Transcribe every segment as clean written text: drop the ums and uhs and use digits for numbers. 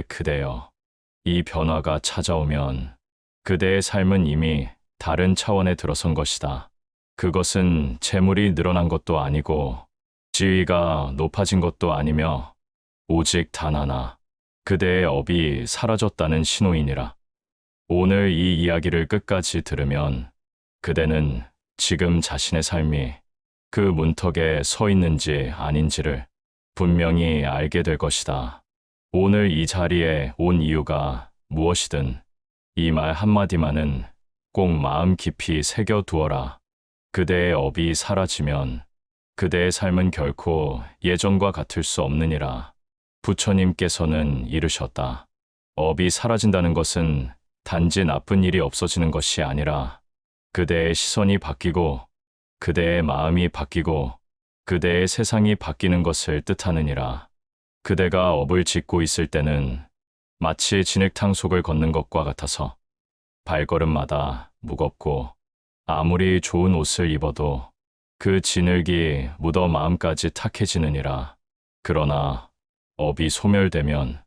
그대여. 이 변화가 찾아오면 그대의 삶은 이미 다른 차원에 들어선 것이다. 그것은 재물이 늘어난 것도 아니고 지위가 높아진 것도 아니며 오직 단 하나, 그대의 업이 사라졌다는 신호이니라. 오늘 이 이야기를 끝까지 들으면 그대는 지금 자신의 삶이 그 문턱에 서 있는지 아닌지를 분명히 알게 될 것이다. 오늘 이 자리에 온 이유가 무엇이든 이 말 한마디만은 꼭 마음 깊이 새겨두어라. 그대의 업이 사라지면 그대의 삶은 결코 예전과 같을 수 없느니라. 부처님께서는 이르셨다. 업이 사라진다는 것은 단지 나쁜 일이 없어지는 것이 아니라 그대의 시선이 바뀌고 그대의 마음이 바뀌고 그대의 세상이 바뀌는 것을 뜻하느니라. 그대가 업을 짓고 있을 때는 마치 진흙탕 속을 걷는 것과 같아서 발걸음마다 무겁고 아무리 좋은 옷을 입어도 그 진흙이 묻어 마음까지 탁해지느니라. 그러나 업이 소멸되면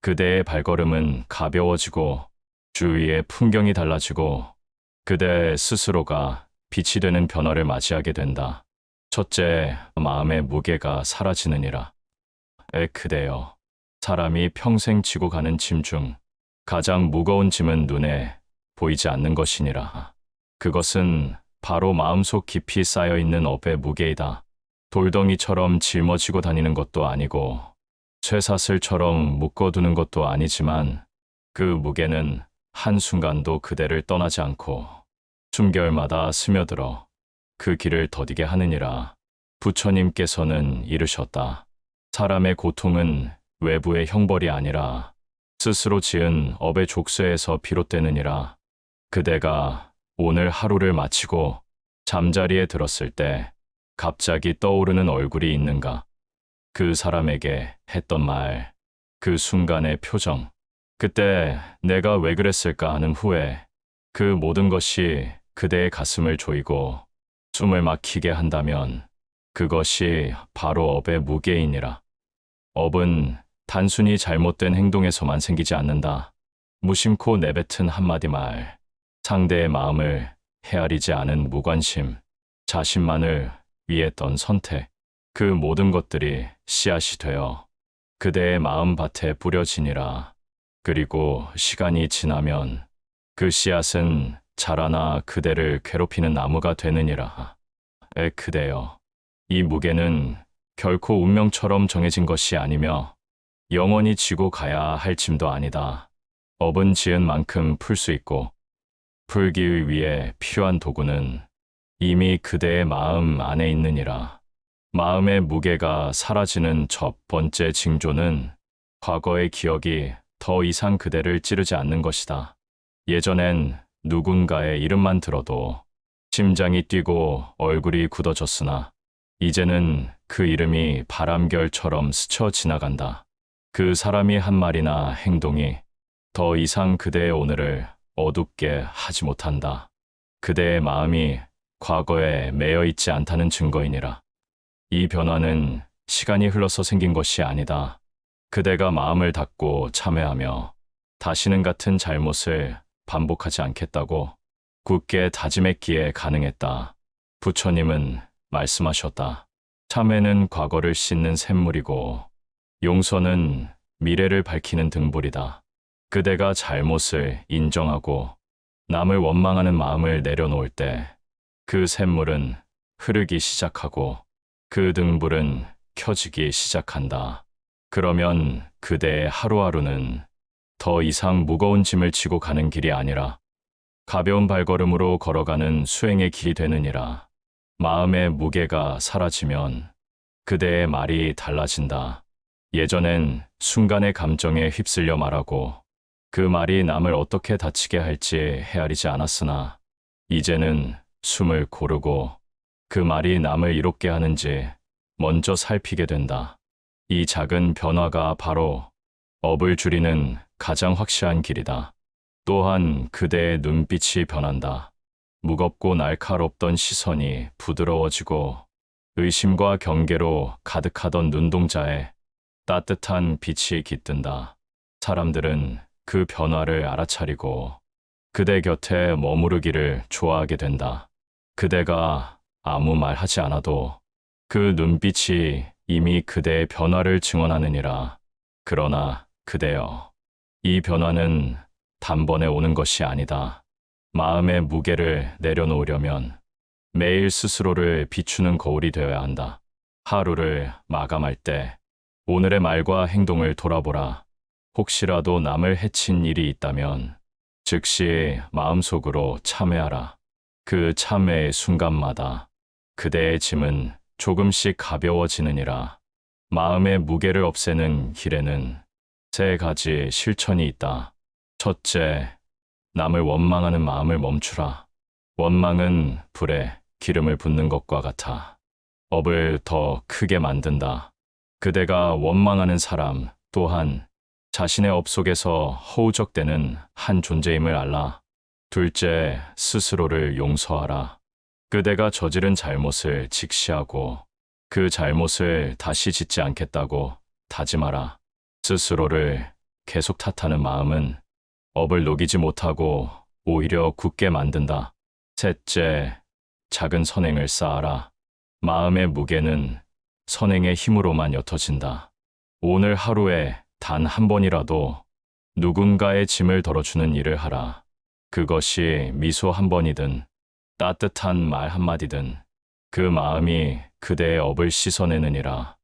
그대의 발걸음은 가벼워지고 주위의 풍경이 달라지고 그대 스스로가 빛이 되는 변화를 맞이하게 된다. 첫째, 마음의 무게가 사라지느니라. 그대여. 사람이 평생 지고 가는 짐 중 가장 무거운 짐은 눈에 보이지 않는 것이니라. 그것은 바로 마음속 깊이 쌓여있는 업의 무게이다. 돌덩이처럼 짊어지고 다니는 것도 아니고 쇠사슬처럼 묶어두는 것도 아니지만 그 무게는 한순간도 그대를 떠나지 않고 숨결마다 스며들어 그 길을 더디게 하느니라. 부처님께서는 이르셨다. 사람의 고통은 외부의 형벌이 아니라 스스로 지은 업의 족쇄에서 비롯되느니라. 그대가 오늘 하루를 마치고 잠자리에 들었을 때 갑자기 떠오르는 얼굴이 있는가? 그 사람에게 했던 말, 그 순간의 표정, 그때 내가 왜 그랬을까 하는 후회, 그 모든 것이 그대의 가슴을 조이고 숨을 막히게 한다면 그것이 바로 업의 무게이니라. 업은 단순히 잘못된 행동에서만 생기지 않는다. 무심코 내뱉은 한마디 말, 상대의 마음을 헤아리지 않은 무관심, 자신만을 위했던 선택, 그 모든 것들이 씨앗이 되어 그대의 마음밭에 뿌려지니라. 그리고 시간이 지나면 그 씨앗은 자라나 그대를 괴롭히는 나무가 되느니라. 그대여. 이 무게는 결코 운명처럼 정해진 것이 아니며 영원히 지고 가야 할 짐도 아니다. 업은 지은 만큼 풀 수 있고 풀기 위해 필요한 도구는 이미 그대의 마음 안에 있느니라. 마음의 무게가 사라지는 첫 번째 징조는 과거의 기억이 더 이상 그대를 찌르지 않는 것이다. 예전엔 누군가의 이름만 들어도 심장이 뛰고 얼굴이 굳어졌으나 이제는 그 이름이 바람결처럼 스쳐 지나간다. 그 사람이 한 말이나 행동이 더 이상 그대의 오늘을 어둡게 하지 못한다. 그대의 마음이 과거에 매여 있지 않다는 증거이니라. 이 변화는 시간이 흘러서 생긴 것이 아니다. 그대가 마음을 닫고 참회하며 다시는 같은 잘못을 반복하지 않겠다고 굳게 다짐했기에 가능했다. 부처님은 말씀하셨다. 참회는 과거를 씻는 샘물이고 용서는 미래를 밝히는 등불이다. 그대가 잘못을 인정하고 남을 원망하는 마음을 내려놓을 때 그 샘물은 흐르기 시작하고 그 등불은 켜지기 시작한다. 그러면 그대의 하루하루는 더 이상 무거운 짐을 지고 가는 길이 아니라 가벼운 발걸음으로 걸어가는 수행의 길이 되느니라. 마음의 무게가 사라지면 그대의 말이 달라진다. 예전엔 순간의 감정에 휩쓸려 말하고 그 말이 남을 어떻게 다치게 할지 헤아리지 않았으나 이제는 숨을 고르고 그 말이 남을 이롭게 하는지 먼저 살피게 된다. 이 작은 변화가 바로 업을 줄이는 가장 확실한 길이다. 또한 그대의 눈빛이 변한다. 무겁고 날카롭던 시선이 부드러워지고 의심과 경계로 가득하던 눈동자에 따뜻한 빛이 깃든다. 사람들은 그 변화를 알아차리고 그대 곁에 머무르기를 좋아하게 된다. 그대가 아무 말 하지 않아도 그 눈빛이 이미 그대의 변화를 증언하느니라. 그러나 그대여, 이 변화는 단번에 오는 것이 아니다. 마음의 무게를 내려놓으려면 매일 스스로를 비추는 거울이 되어야 한다. 하루를 마감할 때 오늘의 말과 행동을 돌아보라. 혹시라도 남을 해친 일이 있다면 즉시 마음속으로 참회하라. 그 참회의 순간마다 그대의 짐은 조금씩 가벼워지느니라. 마음의 무게를 없애는 길에는 세 가지 실천이 있다. 첫째, 남을 원망하는 마음을 멈추라. 원망은 불에 기름을 붓는 것과 같아 업을 더 크게 만든다. 그대가 원망하는 사람 또한 자신의 업 속에서 허우적대는 한 존재임을 알라. 둘째, 스스로를 용서하라. 그대가 저지른 잘못을 직시하고 그 잘못을 다시 짓지 않겠다고 다짐하라. 스스로를 계속 탓하는 마음은 업을 녹이지 못하고 오히려 굳게 만든다. 셋째, 작은 선행을 쌓아라. 마음의 무게는 선행의 힘으로만 옅어진다. 오늘 하루에 단 한 번이라도 누군가의 짐을 덜어주는 일을 하라. 그것이 미소 한 번이든 따뜻한 말 한마디든 그 마음이 그대의 업을 씻어내느니라.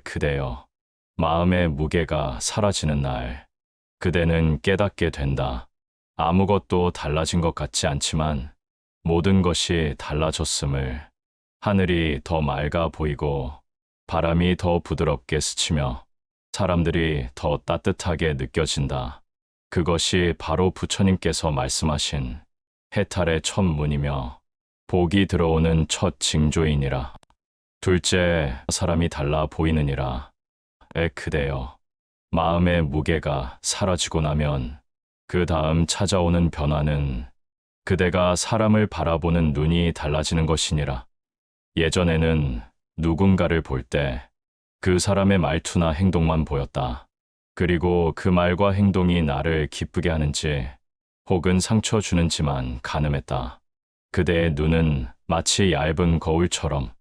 그대여, 마음의 무게가 사라지는 날 그대는 깨닫게 된다. 아무것도 달라진 것 같지 않지만 모든 것이 달라졌음을. 하늘이 더 맑아 보이고 바람이 더 부드럽게 스치며 사람들이 더 따뜻하게 느껴진다. 그것이 바로 부처님께서 말씀하신 해탈의 첫 문이며 복이 들어오는 첫 징조이니라. 둘째, 사람이 달라 보이느니라. 그대여, 마음의 무게가 사라지고 나면 그 다음 찾아오는 변화는 그대가 사람을 바라보는 눈이 달라지는 것이니라. 예전에는 누군가를 볼 때 그 사람의 말투나 행동만 보였다. 그리고 그 말과 행동이 나를 기쁘게 하는지 혹은 상처 주는지만 가늠했다. 그대의 눈은 마치 얇은 거울처럼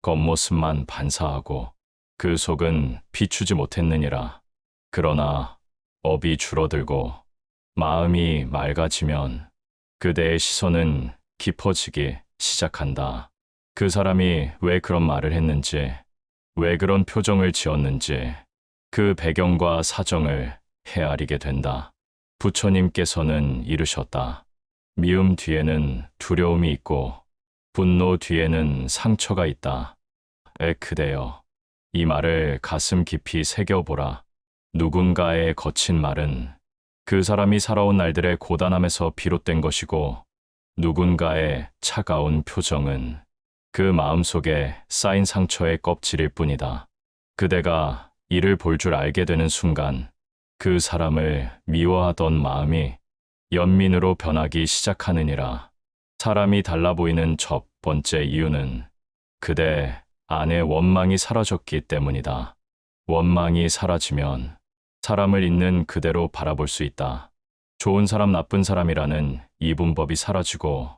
겉모습만 반사하고 그 속은 비추지 못했느니라. 그러나 업이 줄어들고 마음이 맑아지면 그대의 시선은 깊어지기 시작한다. 그 사람이 왜 그런 말을 했는지, 왜 그런 표정을 지었는지 그 배경과 사정을 헤아리게 된다. 부처님께서는 이르셨다. 미움 뒤에는 두려움이 있고 분노 뒤에는 상처가 있다. 그대여, 이 말을 가슴 깊이 새겨보라. 누군가의 거친 말은 그 사람이 살아온 날들의 고단함에서 비롯된 것이고 누군가의 차가운 표정은 그 마음속에 쌓인 상처의 껍질일 뿐이다. 그대가 이를 볼 줄 알게 되는 순간 그 사람을 미워하던 마음이 연민으로 변하기 시작하느니라. 사람이 달라 보이는 첫 번째 이유는 그대 안에 원망이 사라졌기 때문이다. 원망이 사라지면 사람을 있는 그대로 바라볼 수 있다. 좋은 사람, 나쁜 사람이라는 이분법이 사라지고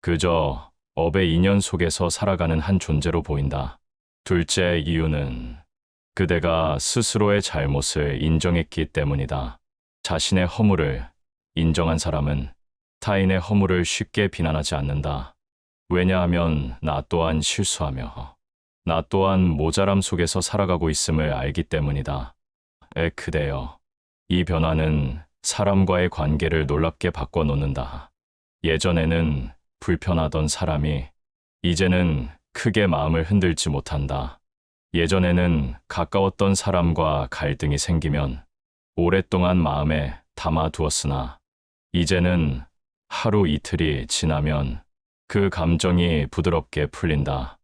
그저 업의 인연 속에서 살아가는 한 존재로 보인다. 둘째 이유는 그대가 스스로의 잘못을 인정했기 때문이다. 자신의 허물을 인정한 사람은 타인의 허물을 쉽게 비난하지 않는다. 왜냐하면 나 또한 실수하며 나 또한 모자람 속에서 살아가고 있음을 알기 때문이다. 그대여, 이 변화는 사람과의 관계를 놀랍게 바꿔놓는다. 예전에는 불편하던 사람이 이제는 크게 마음을 흔들지 못한다. 예전에는 가까웠던 사람과 갈등이 생기면 오랫동안 마음에 담아두었으나 이제는 하루 이틀이 지나면 그 감정이 부드럽게 풀린다.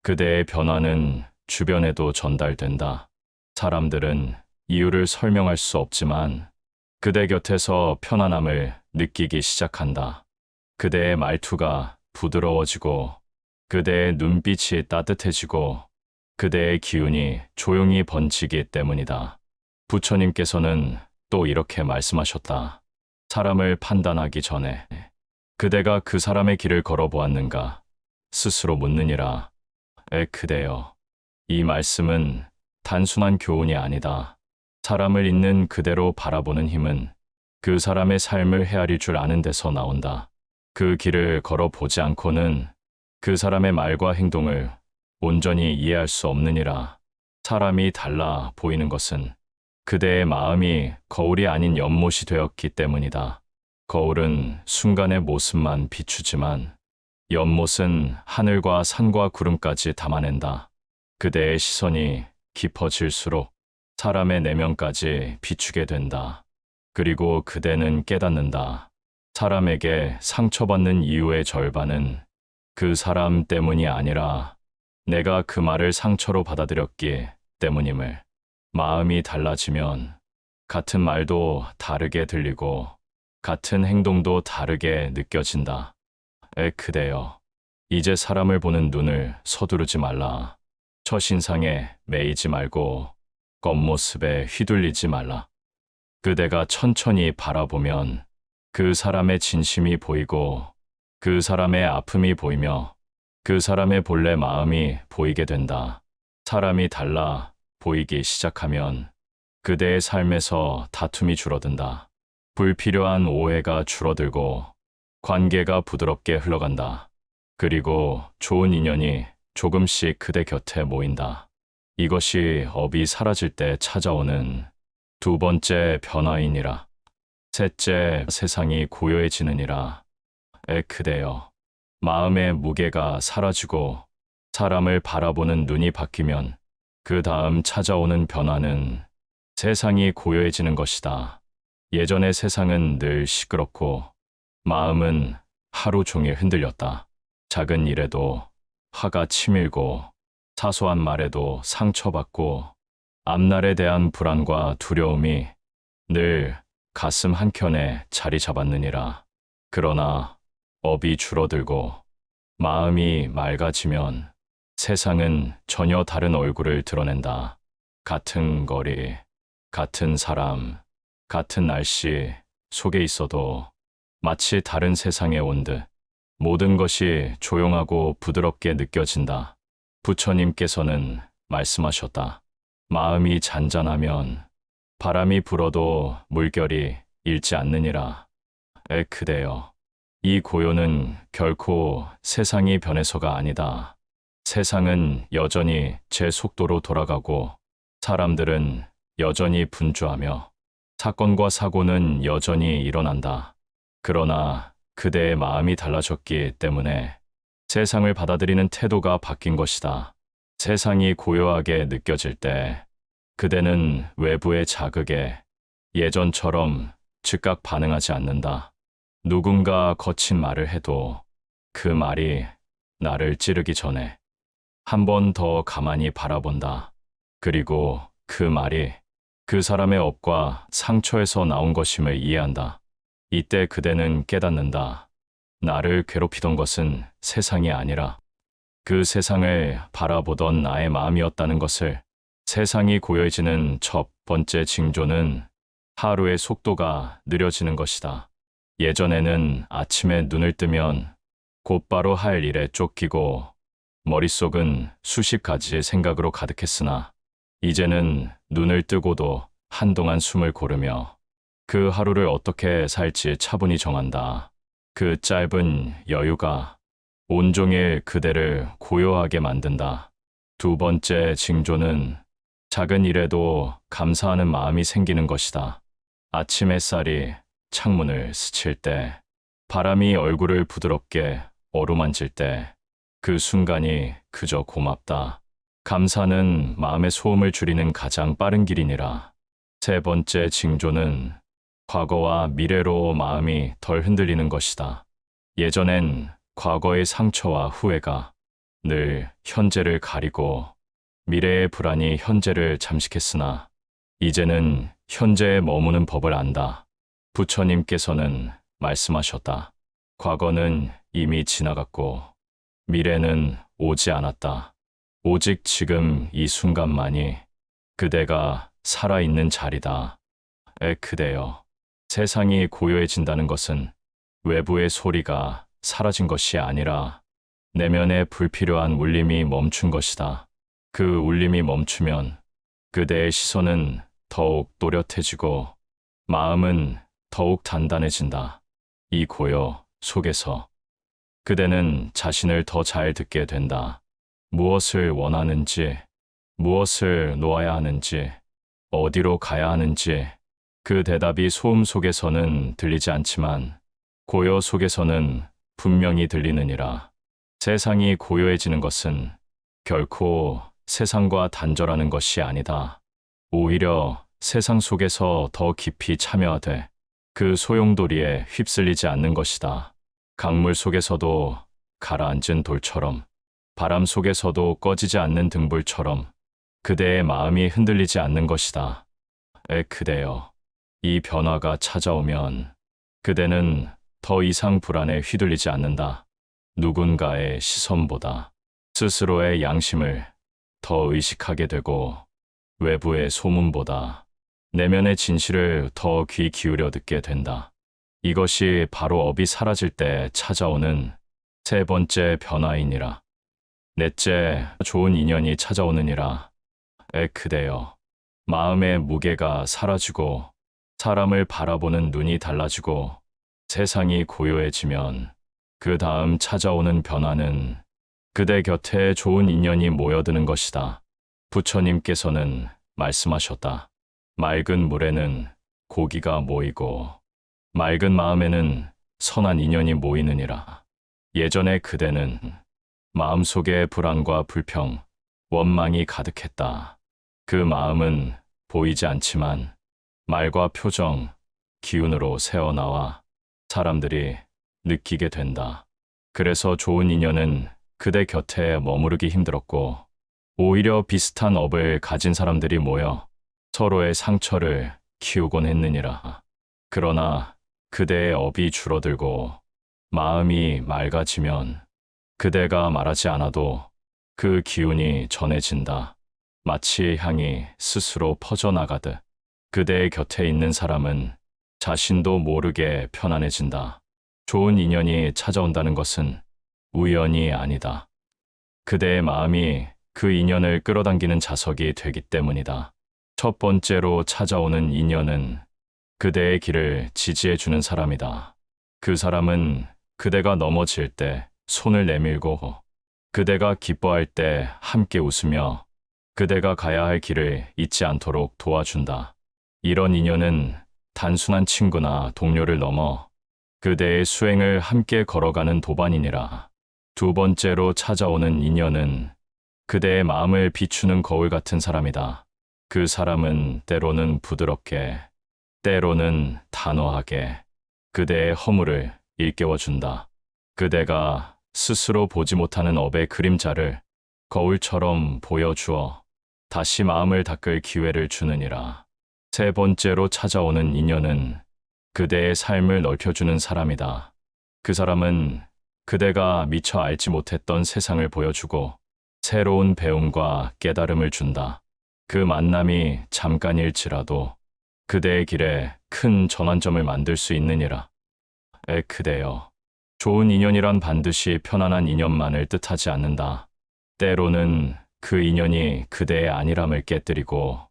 그대의 변화는 주변에도 전달된다. 사람들은 이유를 설명할 수 없지만 그대 곁에서 편안함을 느끼기 시작한다. 그대의 말투가 부드러워지고 그대의 눈빛이 따뜻해지고 그대의 기운이 조용히 번지기 때문이다. 부처님께서는 또 이렇게 말씀하셨다. 사람을 판단하기 전에 그대가 그 사람의 길을 걸어보았는가 스스로 묻느니라. 그대여. 이 말씀은 단순한 교훈이 아니다. 사람을 있는 그대로 바라보는 힘은 그 사람의 삶을 헤아릴 줄 아는 데서 나온다. 그 길을 걸어보지 않고는 그 사람의 말과 행동을 온전히 이해할 수 없느니라. 사람이 달라 보이는 것은 그대의 마음이 거울이 아닌 연못이 되었기 때문이다. 거울은 순간의 모습만 비추지만 연못은 하늘과 산과 구름까지 담아낸다. 그대의 시선이 깊어질수록 사람의 내면까지 비추게 된다. 그리고 그대는 깨닫는다. 사람에게 상처받는 이유의 절반은 그 사람 때문이 아니라 내가 그 말을 상처로 받아들였기 때문임을. 마음이 달라지면 같은 말도 다르게 들리고 같은 행동도 다르게 느껴진다. 그대여. 이제 사람을 보는 눈을 서두르지 말라. 첫인상에 매이지 말고 겉모습에 휘둘리지 말라. 그대가 천천히 바라보면 그 사람의 진심이 보이고 그 사람의 아픔이 보이며 그 사람의 본래 마음이 보이게 된다. 사람이 달라 보이기 시작하면 그대의 삶에서 다툼이 줄어든다. 불필요한 오해가 줄어들고 관계가 부드럽게 흘러간다. 그리고 좋은 인연이 조금씩 그대 곁에 모인다. 이것이 업이 사라질 때 찾아오는 두 번째 변화이니라. 셋째, 세상이 고요해지느니라. 그대여. 마음의 무게가 사라지고 사람을 바라보는 눈이 바뀌면 그 다음 찾아오는 변화는 세상이 고요해지는 것이다. 예전의 세상은 늘 시끄럽고 마음은 하루 종일 흔들렸다. 작은 일에도 화가 치밀고 사소한 말에도 상처받고 앞날에 대한 불안과 두려움이 늘 가슴 한켠에 자리 잡았느니라. 그러나 업이 줄어들고 마음이 맑아지면 세상은 전혀 다른 얼굴을 드러낸다. 같은 거리, 같은 사람, 같은 날씨 속에 있어도 마치 다른 세상에 온 듯 모든 것이 조용하고 부드럽게 느껴진다. 부처님께서는 말씀하셨다. 마음이 잔잔하면 바람이 불어도 물결이 잃지 않느니라. 그대여. 이 고요는 결코 세상이 변해서가 아니다. 세상은 여전히 제 속도로 돌아가고 사람들은 여전히 분주하며 사건과 사고는 여전히 일어난다. 그러나 그대의 마음이 달라졌기 때문에 세상을 받아들이는 태도가 바뀐 것이다. 세상이 고요하게 느껴질 때 그대는 외부의 자극에 예전처럼 즉각 반응하지 않는다. 누군가 거친 말을 해도 그 말이 나를 찌르기 전에 한 번 더 가만히 바라본다. 그리고 그 말이 그 사람의 업과 상처에서 나온 것임을 이해한다. 이때 그대는 깨닫는다. 나를 괴롭히던 것은 세상이 아니라 그 세상을 바라보던 나의 마음이었다는 것을. 세상이 고요해지는 첫 번째 징조는 하루의 속도가 느려지는 것이다. 예전에는 아침에 눈을 뜨면 곧바로 할 일에 쫓기고 머릿속은 수십 가지의 생각으로 가득했으나 이제는 눈을 뜨고도 한동안 숨을 고르며 그 하루를 어떻게 살지 차분히 정한다. 그 짧은 여유가 온종일 그대를 고요하게 만든다. 두 번째 징조는 작은 일에도 감사하는 마음이 생기는 것이다. 아침 햇살이 창문을 스칠 때, 바람이 얼굴을 부드럽게 어루만질 때, 그 순간이 그저 고맙다. 감사는 마음의 소음을 줄이는 가장 빠른 길이니라. 세 번째 징조는 과거와 미래로 마음이 덜 흔들리는 것이다. 예전엔 과거의 상처와 후회가 늘 현재를 가리고 미래의 불안이 현재를 잠식했으나 이제는 현재에 머무는 법을 안다. 부처님께서는 말씀하셨다. 과거는 이미 지나갔고 미래는 오지 않았다. 오직 지금 이 순간만이 그대가 살아있는 자리다. 그대여. 세상이 고요해진다는 것은 외부의 소리가 사라진 것이 아니라 내면의 불필요한 울림이 멈춘 것이다. 그 울림이 멈추면 그대의 시선은 더욱 또렷해지고 마음은 더욱 단단해진다. 이 고요 속에서 그대는 자신을 더 잘 듣게 된다. 무엇을 원하는지, 무엇을 놓아야 하는지, 어디로 가야 하는지, 그 대답이 소음 속에서는 들리지 않지만 고요 속에서는 분명히 들리느니라. 세상이 고요해지는 것은 결코 세상과 단절하는 것이 아니다. 오히려 세상 속에서 더 깊이 참여하되 그 소용돌이에 휩쓸리지 않는 것이다. 강물 속에서도 가라앉은 돌처럼, 바람 속에서도 꺼지지 않는 등불처럼 그대의 마음이 흔들리지 않는 것이다. 그대여. 이 변화가 찾아오면 그대는 더 이상 불안에 휘둘리지 않는다. 누군가의 시선보다 스스로의 양심을 더 의식하게 되고 외부의 소문보다 내면의 진실을 더 귀 기울여 듣게 된다. 이것이 바로 업이 사라질 때 찾아오는 세 번째 변화이니라. 넷째, 좋은 인연이 찾아오느니라. 그대여. 마음의 무게가 사라지고 사람을 바라보는 눈이 달라지고 세상이 고요해지면 그 다음 찾아오는 변화는 그대 곁에 좋은 인연이 모여드는 것이다. 부처님께서는 말씀하셨다. 맑은 물에는 고기가 모이고 맑은 마음에는 선한 인연이 모이느니라. 예전에 그대는 마음속에 불안과 불평, 원망이 가득했다. 그 마음은 보이지 않지만 말과 표정, 기운으로 새어나와 사람들이 느끼게 된다. 그래서 좋은 인연은 그대 곁에 머무르기 힘들었고 오히려 비슷한 업을 가진 사람들이 모여 서로의 상처를 키우곤 했느니라. 그러나 그대의 업이 줄어들고 마음이 맑아지면 그대가 말하지 않아도 그 기운이 전해진다. 마치 향이 스스로 퍼져나가듯 그대의 곁에 있는 사람은 자신도 모르게 편안해진다. 좋은 인연이 찾아온다는 것은 우연이 아니다. 그대의 마음이 그 인연을 끌어당기는 자석이 되기 때문이다. 첫 번째로 찾아오는 인연은 그대의 길을 지지해주는 사람이다. 그 사람은 그대가 넘어질 때 손을 내밀고 그대가 기뻐할 때 함께 웃으며 그대가 가야 할 길을 잊지 않도록 도와준다. 이런 인연은 단순한 친구나 동료를 넘어 그대의 수행을 함께 걸어가는 도반이니라. 두 번째로 찾아오는 인연은 그대의 마음을 비추는 거울 같은 사람이다. 그 사람은 때로는 부드럽게, 때로는 단호하게 그대의 허물을 일깨워준다. 그대가 스스로 보지 못하는 업의 그림자를 거울처럼 보여주어 다시 마음을 닦을 기회를 주느니라. 세 번째로 찾아오는 인연은 그대의 삶을 넓혀주는 사람이다. 그 사람은 그대가 미처 알지 못했던 세상을 보여주고 새로운 배움과 깨달음을 준다. 그 만남이 잠깐일지라도 그대의 길에 큰 전환점을 만들 수 있느니라. 그대여. 좋은 인연이란 반드시 편안한 인연만을 뜻하지 않는다. 때로는 그 인연이 그대의 안일함을 깨뜨리고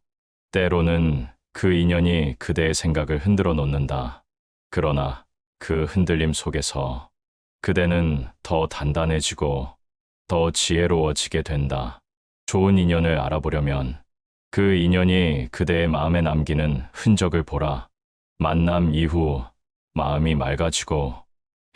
때로는 그 인연이 그대의 생각을 흔들어 놓는다. 그러나 그 흔들림 속에서 그대는 더 단단해지고 더 지혜로워지게 된다. 좋은 인연을 알아보려면 그 인연이 그대의 마음에 남기는 흔적을 보라. 만남 이후 마음이 맑아지고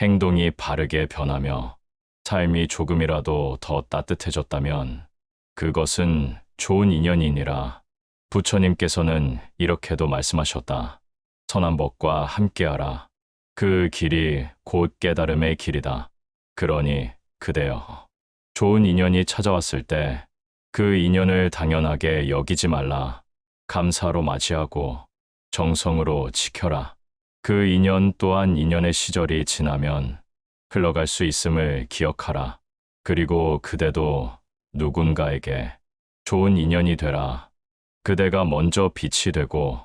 행동이 바르게 변하며 삶이 조금이라도 더 따뜻해졌다면 그것은 좋은 인연이니라. 부처님께서는 이렇게도 말씀하셨다. 선한 법과 함께하라. 그 길이 곧 깨달음의 길이다. 그러니 그대여. 좋은 인연이 찾아왔을 때 그 인연을 당연하게 여기지 말라. 감사로 맞이하고 정성으로 지켜라. 그 인연 또한 인연의 시절이 지나면 흘러갈 수 있음을 기억하라. 그리고 그대도 누군가에게 좋은 인연이 되라. 그대가 먼저 빛이 되고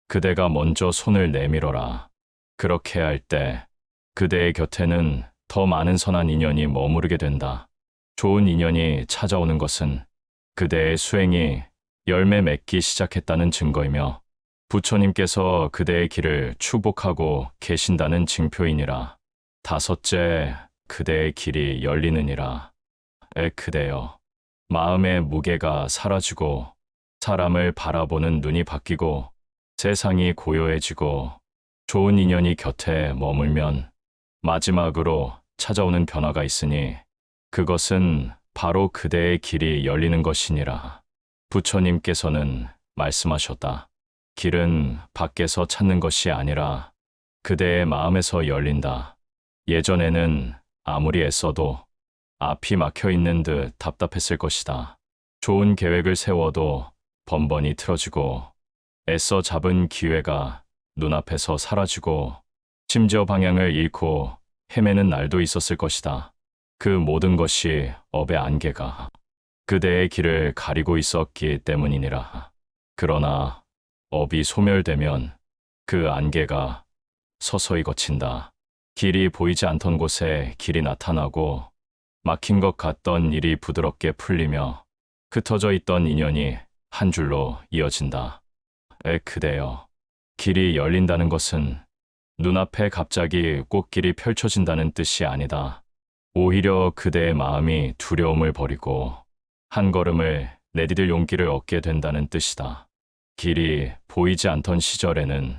그대가 먼저 손을 내밀어라. 그렇게 할 때 그대의 곁에는 더 많은 선한 인연이 머무르게 된다. 좋은 인연이 찾아오는 것은 그대의 수행이 열매 맺기 시작했다는 증거이며 부처님께서 그대의 길을 축복하고 계신다는 징표이니라. 다섯째, 그대의 길이 열리느니라. 그대여, 마음의 무게가 사라지고 사람을 바라보는 눈이 바뀌고 세상이 고요해지고 좋은 인연이 곁에 머물면 마지막으로 찾아오는 변화가 있으니 그것은 바로 그대의 길이 열리는 것이니라. 부처님께서는 말씀하셨다. 길은 밖에서 찾는 것이 아니라 그대의 마음에서 열린다. 예전에는 아무리 애써도 앞이 막혀 있는 듯 답답했을 것이다. 좋은 계획을 세워도 번번이 틀어지고 애써 잡은 기회가 눈앞에서 사라지고 심지어 방향을 잃고 헤매는 날도 있었을 것이다. 그 모든 것이 업의 안개가 그대의 길을 가리고 있었기 때문이니라. 그러나 업이 소멸되면 그 안개가 서서히 걷힌다. 길이 보이지 않던 곳에 길이 나타나고 막힌 것 같던 일이 부드럽게 풀리며 흩어져 있던 인연이 한 줄로 이어진다. 그대여, 길이 열린다는 것은 눈앞에 갑자기 꽃길이 펼쳐진다는 뜻이 아니다. 오히려 그대의 마음이 두려움을 버리고 한 걸음을 내디딜 용기를 얻게 된다는 뜻이다. 길이 보이지 않던 시절에는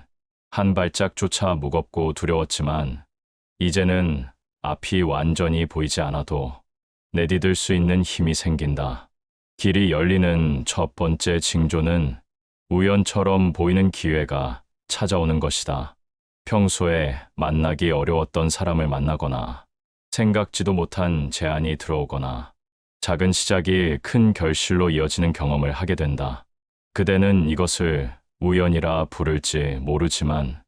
한 발짝조차 무겁고 두려웠지만 이제는 앞이 완전히 보이지 않아도 내디딜 수 있는 힘이 생긴다. 길이 열리는 첫 번째 징조는 우연처럼 보이는 기회가 찾아오는 것이다. 평소에 만나기 어려웠던 사람을 만나거나 생각지도 못한 제안이 들어오거나 작은 시작이 큰 결실로 이어지는 경험을 하게 된다. 그대는 이것을 우연이라 부를지 모르지만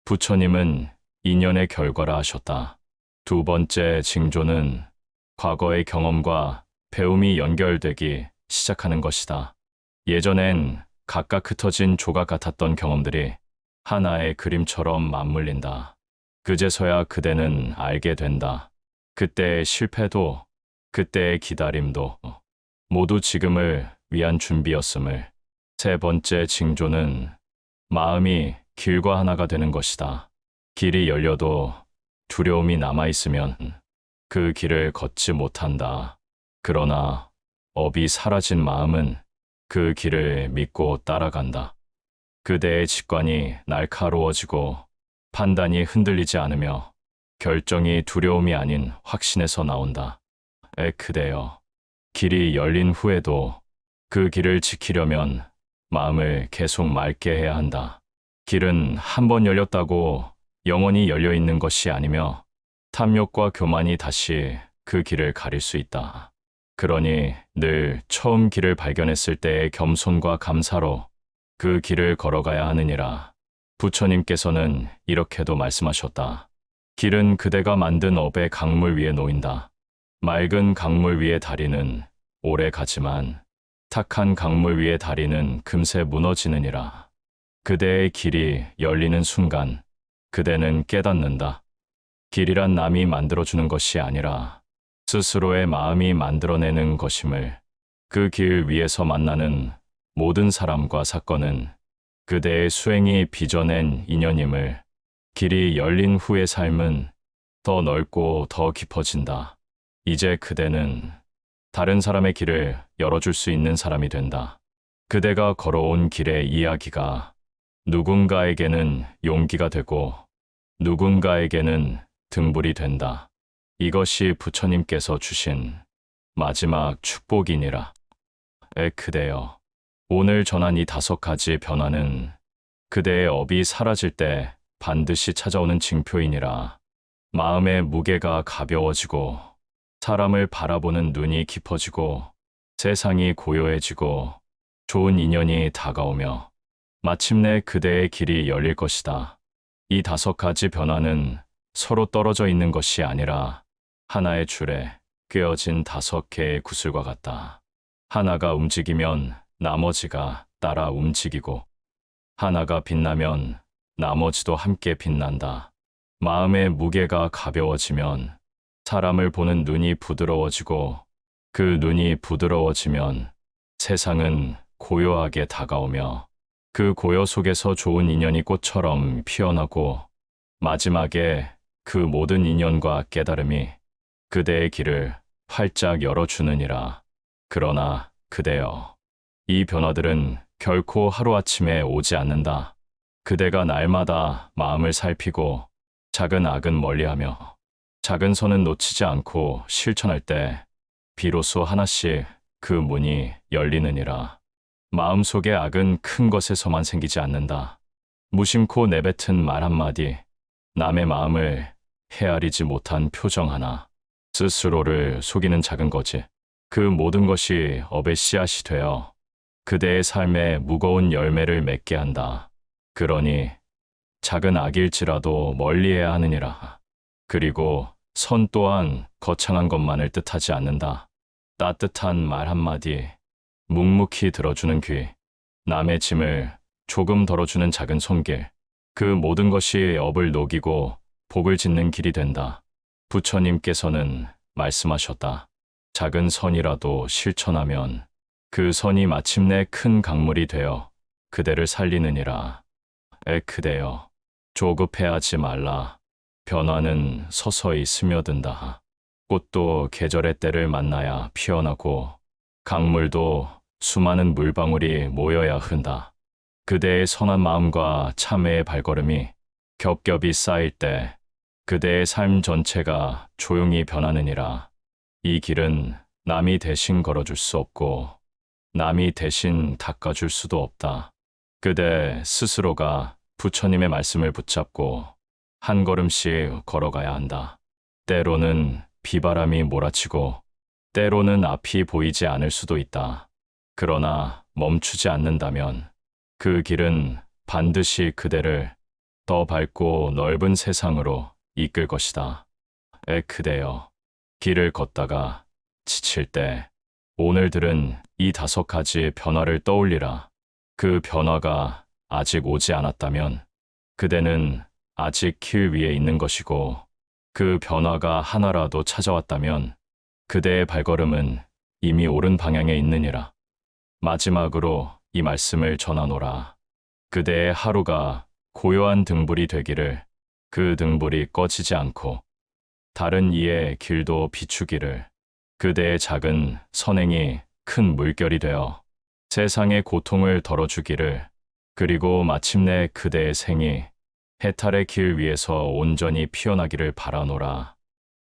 부처님은 인연의 결과라 하셨다. 두 번째 징조는 과거의 경험과 배움이 연결되기 시작하는 것이다. 예전엔 각각 흩어진 조각 같았던 경험들이 하나의 그림처럼 맞물린다. 그제서야 그대는 알게 된다. 그때의 실패도, 그때의 기다림도 모두 지금을 위한 준비였음을. 세 번째 징조는 마음이 길과 하나가 되는 것이다. 길이 열려도 두려움이 남아있으면 그 길을 걷지 못한다. 그러나 업이 사라진 마음은 그 길을 믿고 따라간다. 그대의 직관이 날카로워지고 판단이 흔들리지 않으며 결정이 두려움이 아닌 확신에서 나온다. 그대여, 길이 열린 후에도 그 길을 지키려면 마음을 계속 맑게 해야 한다. 길은 한 번 열렸다고 영원히 열려 있는 것이 아니며 탐욕과 교만이 다시 그 길을 가릴 수 있다. 그러니 늘 처음 길을 발견했을 때의 겸손과 감사로 그 길을 걸어가야 하느니라. 부처님께서는 이렇게도 말씀하셨다. 길은 그대가 만든 업의 강물 위에 놓인다. 맑은 강물 위의 다리는 오래 가지만 탁한 강물 위의 다리는 금세 무너지느니라. 그대의 길이 열리는 순간 그대는 깨닫는다. 길이란 남이 만들어주는 것이 아니라 스스로의 마음이 만들어내는 것임을. 그 길 위에서 만나는 모든 사람과 사건은 그대의 수행이 빚어낸 인연임을. 길이 열린 후의 삶은 더 넓고 더 깊어진다. 이제 그대는 다른 사람의 길을 열어줄 수 있는 사람이 된다. 그대가 걸어온 길의 이야기가 누군가에게는 용기가 되고 누군가에게는 등불이 된다. 이것이 부처님께서 주신 마지막 축복이니라. 그대여, 오늘 전한 이 5가지 변화는 그대의 업이 사라질 때 반드시 찾아오는 징표이니라. 마음의 무게가 가벼워지고 사람을 바라보는 눈이 깊어지고 세상이 고요해지고 좋은 인연이 다가오며 마침내 그대의 길이 열릴 것이다. 이 5가지 변화는 서로 떨어져 있는 것이 아니라 하나의 줄에 꿰어진 5개의 구슬과 같다. 하나가 움직이면 나머지가 따라 움직이고 하나가 빛나면 나머지도 함께 빛난다. 마음의 무게가 가벼워지면 사람을 보는 눈이 부드러워지고 그 눈이 부드러워지면 세상은 고요하게 다가오며 그 고요 속에서 좋은 인연이 꽃처럼 피어나고 마지막에 그 모든 인연과 깨달음이 그대의 길을 활짝 열어주느니라. 그러나 그대여, 이 변화들은 결코 하루아침에 오지 않는다. 그대가 날마다 마음을 살피고 작은 악은 멀리하며 작은 선은 놓치지 않고 실천할 때 비로소 하나씩 그 문이 열리느니라. 마음속의 악은 큰 것에서만 생기지 않는다. 무심코 내뱉은 말 한마디, 남의 마음을 헤아리지 못한 표정 하나, 스스로를 속이는 작은 거짓, 그 모든 것이 업의 씨앗이 되어 그대의 삶에 무거운 열매를 맺게 한다. 그러니 작은 악일지라도 멀리해야 하느니라. 그리고 선 또한 거창한 것만을 뜻하지 않는다. 따뜻한 말 한마디, 묵묵히 들어주는 귀, 남의 짐을 조금 덜어주는 작은 손길, 그 모든 것이 업을 녹이고 복을 짓는 길이 된다. 부처님께서는 말씀하셨다. 작은 선이라도 실천하면 그 선이 마침내 큰 강물이 되어 그대를 살리느니라. 그대여, 조급해하지 말라. 변화는 서서히 스며든다. 꽃도 계절의 때를 만나야 피어나고 강물도 수많은 물방울이 모여야 흐른다. 그대의 선한 마음과 참회의 발걸음이 겹겹이 쌓일 때 그대의 삶 전체가 조용히 변하느니라. 이 길은 남이 대신 걸어줄 수 없고 남이 대신 닦아줄 수도 없다. 그대 스스로가 부처님의 말씀을 붙잡고 한 걸음씩 걸어가야 한다. 때로는 비바람이 몰아치고 때로는 앞이 보이지 않을 수도 있다. 그러나 멈추지 않는다면 그 길은 반드시 그대를 더 밝고 넓은 세상으로 이끌 것이다. 그대여, 길을 걷다가 지칠 때 오늘 들은 이 5가지 변화를 떠올리라. 그 변화가 아직 오지 않았다면 그대는 아직 길 위에 있는 것이고 그 변화가 하나라도 찾아왔다면 그대의 발걸음은 이미 옳은 방향에 있느니라. 마지막으로 이 말씀을 전하노라. 그대의 하루가 고요한 등불이 되기를, 그 등불이 꺼지지 않고 다른 이의 길도 비추기를, 그대의 작은 선행이 큰 물결이 되어 세상의 고통을 덜어주기를, 그리고 마침내 그대의 생이 해탈의 길 위에서 온전히 피어나기를 바라노라.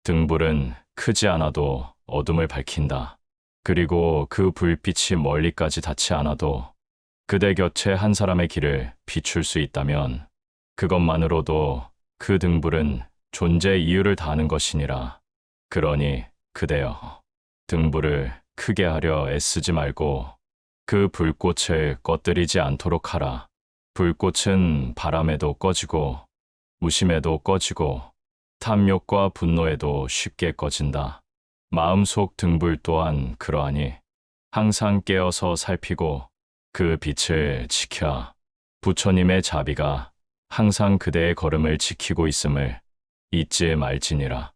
등불은 크지 않아도 어둠을 밝힌다. 그리고 그 불빛이 멀리까지 닿지 않아도 그대 곁에 한 사람의 길을 비출 수 있다면 그것만으로도 그 등불은 존재 이유를 다하는 것이니라. 그러니 그대여, 등불을 크게 하려 애쓰지 말고 그 불꽃을 꺼뜨리지 않도록 하라. 불꽃은 바람에도 꺼지고 무심에도 꺼지고 탐욕과 분노에도 쉽게 꺼진다. 마음속 등불 또한 그러하니 항상 깨어서 살피고 그 빛을 지켜 부처님의 자비가 항상 그대의 걸음을 지키고 있음을 잊지 말지니라.